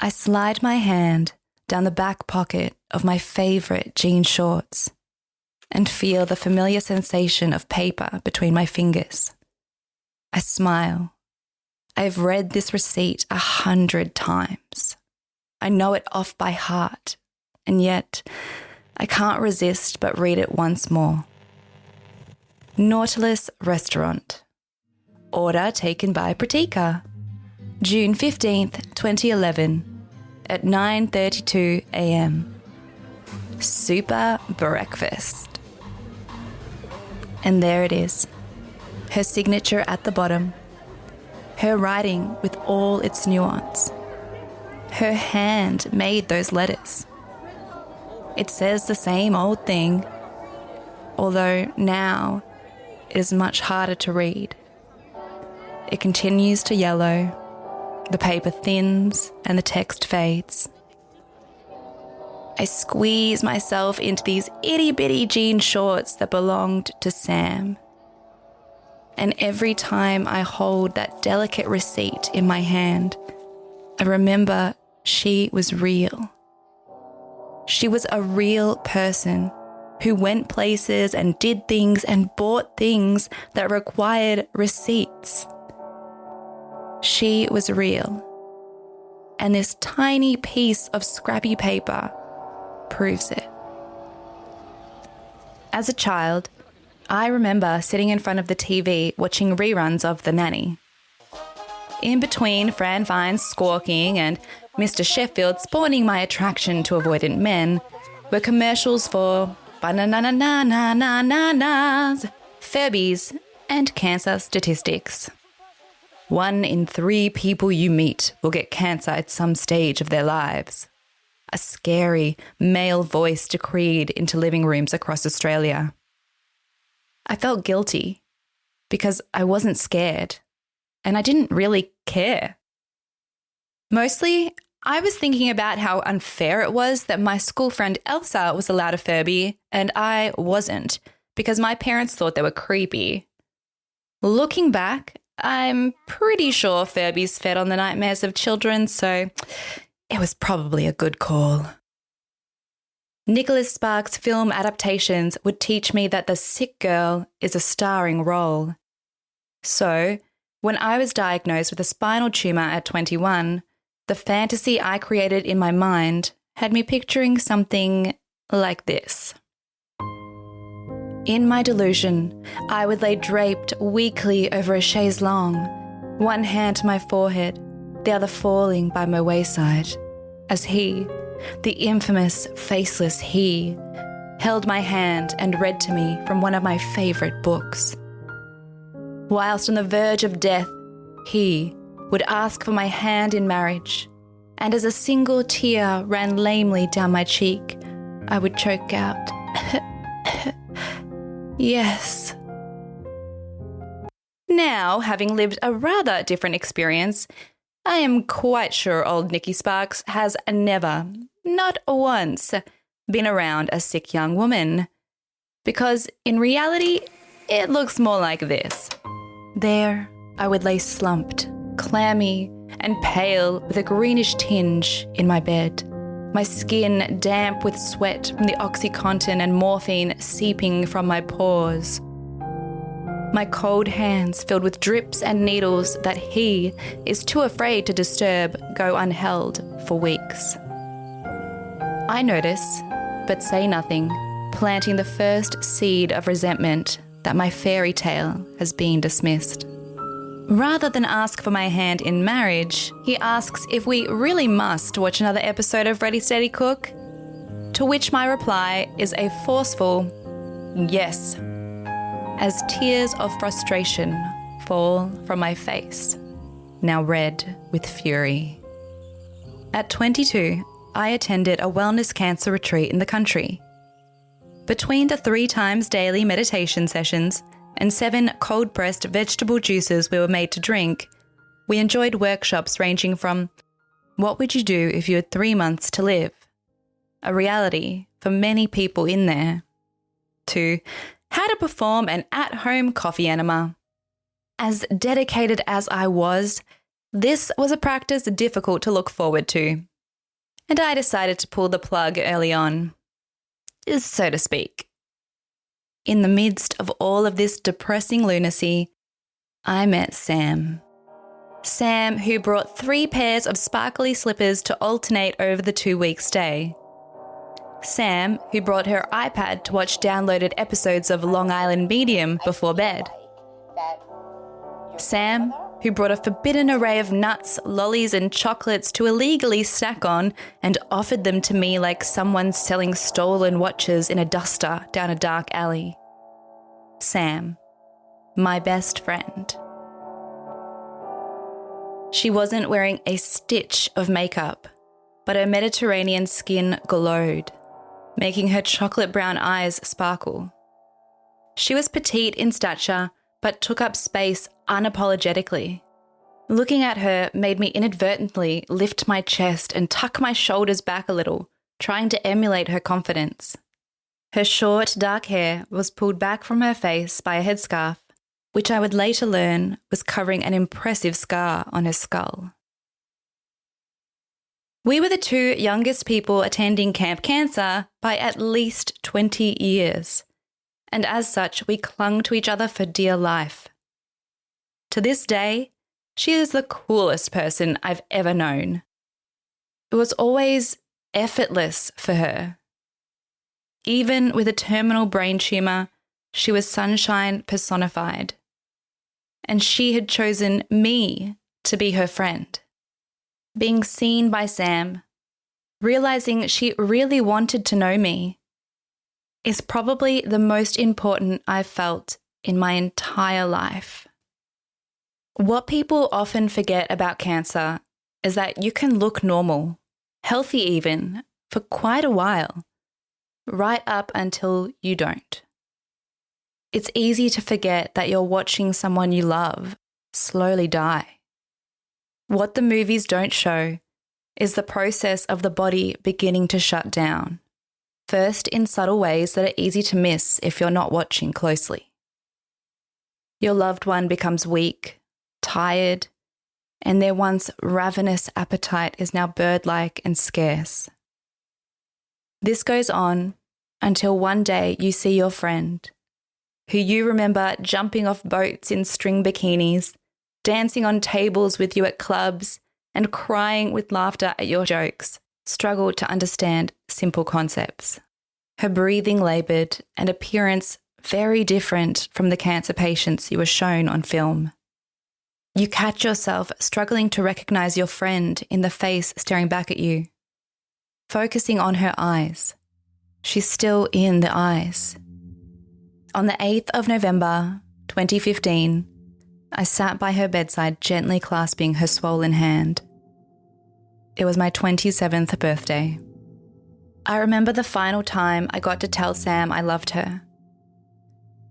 I slide my hand down the back pocket of my favourite jean shorts and feel the familiar sensation of paper between my fingers. I smile. I've read this receipt 100 times. I know it off by heart, and yet I can't resist but read it once more. Nautilus Restaurant. Order taken by Pratika. June 15th, 2011 at 9:32 a.m. Super breakfast. And there it is. Her signature at the bottom. Her writing with all its nuance. Her hand made those letters. It says the same old thing, although now it is much harder to read. It continues to yellow, the paper thins and the text fades. I squeeze myself into these itty-bitty jean shorts that belonged to Sam. And every time I hold that delicate receipt in my hand, I remember she was real. She was a real person who went places and did things and bought things that required receipts. She was real. And this tiny piece of scrappy paper proves it. As a child, I remember sitting in front of the TV watching reruns of The Nanny. In between Fran Vine's squawking and Mr. Sheffield spawning my attraction to avoidant men were commercials for banana-na-na-na-na-nas, Furbies, and cancer statistics. 1 in 3 people you meet will get cancer at some stage of their lives. A scary male voice decreed into living rooms across Australia. I felt guilty because I wasn't scared and I didn't really care. Mostly, I was thinking about how unfair it was that my school friend Elsa was allowed a Furby and I wasn't because my parents thought they were creepy. Looking back, I'm pretty sure Furbies fed on the nightmares of children, so it was probably a good call. Nicholas Sparks' film adaptations would teach me that the sick girl is a starring role. So, when I was diagnosed with a spinal tumour at 21, the fantasy I created in my mind had me picturing something like this. In my delusion, I would lay draped weakly over a chaise longue, one hand to my forehead, the other falling by my wayside, as he, the infamous faceless he, held my hand and read to me from one of my favourite books. Whilst on the verge of death, he would ask for my hand in marriage, and as a single tear ran lamely down my cheek, I would choke out, yes. Now, having lived a rather different experience, I am quite sure old Nicky Sparks has never, not once, been around a sick young woman. Because in reality, it looks more like this. There, I would lay slumped, clammy, and pale with a greenish tinge in my bed, my skin damp with sweat from the OxyContin and morphine seeping from my pores. My cold hands filled with drips and needles that he is too afraid to disturb go unheld for weeks. I notice, but say nothing, planting the first seed of resentment that my fairy tale has been dismissed. Rather than ask for my hand in marriage, he asks if we really must watch another episode of Ready Steady Cook, to which my reply is a forceful yes, as tears of frustration fall from my face, now red with fury. At 22, I attended a wellness cancer retreat in the country. Between the 3 times daily meditation sessions and 7 cold-pressed vegetable juices we were made to drink, we enjoyed workshops ranging from what would you do if you had 3 months to live, a reality for many people in there, to how to perform an at-home coffee enema. As dedicated as I was, this was a practice difficult to look forward to, and I decided to pull the plug early on, so to speak. In the midst of all of this depressing lunacy, I met Sam. Sam, who brought 3 pairs of sparkly slippers to alternate over the 2-week stay. Sam, who brought her iPad to watch downloaded episodes of Long Island Medium before bed. Sam, who brought a forbidden array of nuts, lollies and chocolates to illegally snack on and offered them to me like someone selling stolen watches in a duster down a dark alley. Sam, my best friend. She wasn't wearing a stitch of makeup, but her Mediterranean skin glowed, making her chocolate brown eyes sparkle. She was petite in stature, but took up space unapologetically. Looking at her made me inadvertently lift my chest and tuck my shoulders back a little, trying to emulate her confidence. Her short, dark hair was pulled back from her face by a headscarf, which I would later learn was covering an impressive scar on her skull. We were the 2 youngest people attending Camp Cancer by at least 20 years, and as such, we clung to each other for dear life. To this day, she is the coolest person I've ever known. It was always effortless for her. Even with a terminal brain tumour, she was sunshine personified. And she had chosen me to be her friend. Being seen by Sam, realising she really wanted to know me, is probably the most important I've felt in my entire life. What people often forget about cancer is that you can look normal, healthy even, for quite a while, right up until you don't. It's easy to forget that you're watching someone you love slowly die. What the movies don't show is the process of the body beginning to shut down, first in subtle ways that are easy to miss if you're not watching closely. Your loved one becomes weak, tired, and their once ravenous appetite is now bird-like and scarce. This goes on until one day you see your friend, who you remember jumping off boats in string bikinis, dancing on tables with you at clubs, and crying with laughter at your jokes, struggle to understand simple concepts. Her breathing laboured and appearance very different from the cancer patients you were shown on film. You catch yourself struggling to recognise your friend in the face staring back at you, focusing on her eyes. She's still in the eyes. On the 8th of November, 2015, I sat by her bedside gently clasping her swollen hand. It was my 27th birthday. I remember the final time I got to tell Sam I loved her.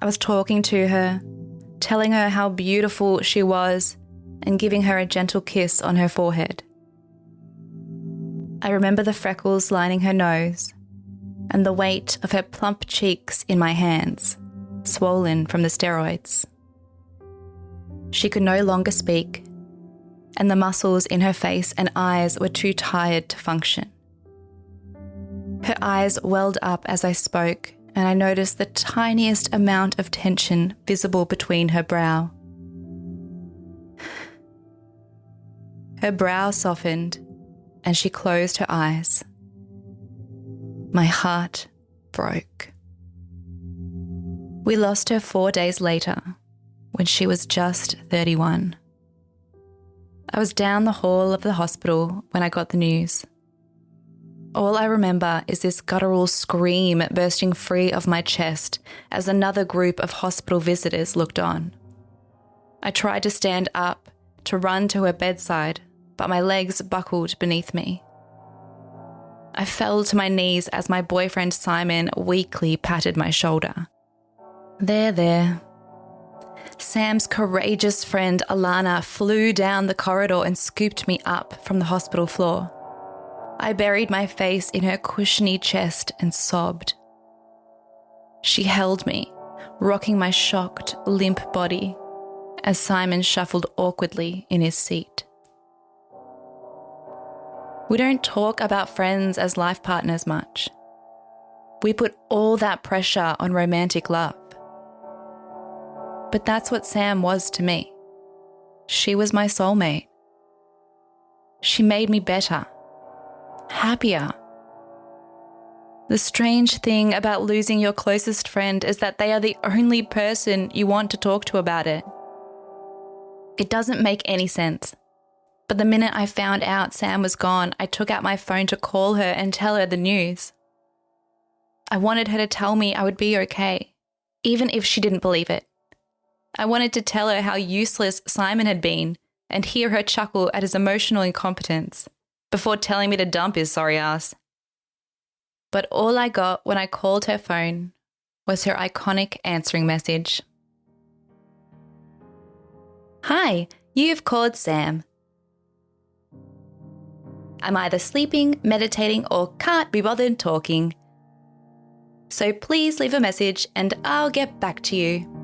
I was talking to her, telling her how beautiful she was, and giving her a gentle kiss on her forehead. I remember the freckles lining her nose, and the weight of her plump cheeks in my hands, swollen from the steroids. She could no longer speak, and the muscles in her face and eyes were too tired to function. Her eyes welled up as I spoke, and I noticed the tiniest amount of tension visible between her brow. Her brow softened, and she closed her eyes. My heart broke. We lost her 4 days later, when she was just 31. I was down the hall of the hospital when I got the news. All I remember is this guttural scream bursting free of my chest as another group of hospital visitors looked on. I tried to stand up, to run to her bedside, but my legs buckled beneath me. I fell to my knees as my boyfriend Simon weakly patted my shoulder. There. Sam's courageous friend Alana flew down the corridor and scooped me up from the hospital floor. I buried my face in her cushiony chest and sobbed. She held me, rocking my shocked, limp body as Simon shuffled awkwardly in his seat. We don't talk about friends as life partners much. We put all that pressure on romantic love. But that's what Sam was to me. She was my soulmate. She made me better, happier. The strange thing about losing your closest friend is that they are the only person you want to talk to about it. It doesn't make any sense. But the minute I found out Sam was gone, I took out my phone to call her and tell her the news. I wanted her to tell me I would be okay, even if she didn't believe it. I wanted to tell her how useless Simon had been and hear her chuckle at his emotional incompetence before telling me to dump his sorry ass. But all I got when I called her phone was her iconic answering message. Hi, you've called Sam. I'm either sleeping, meditating, or can't be bothered talking. So please leave a message and I'll get back to you.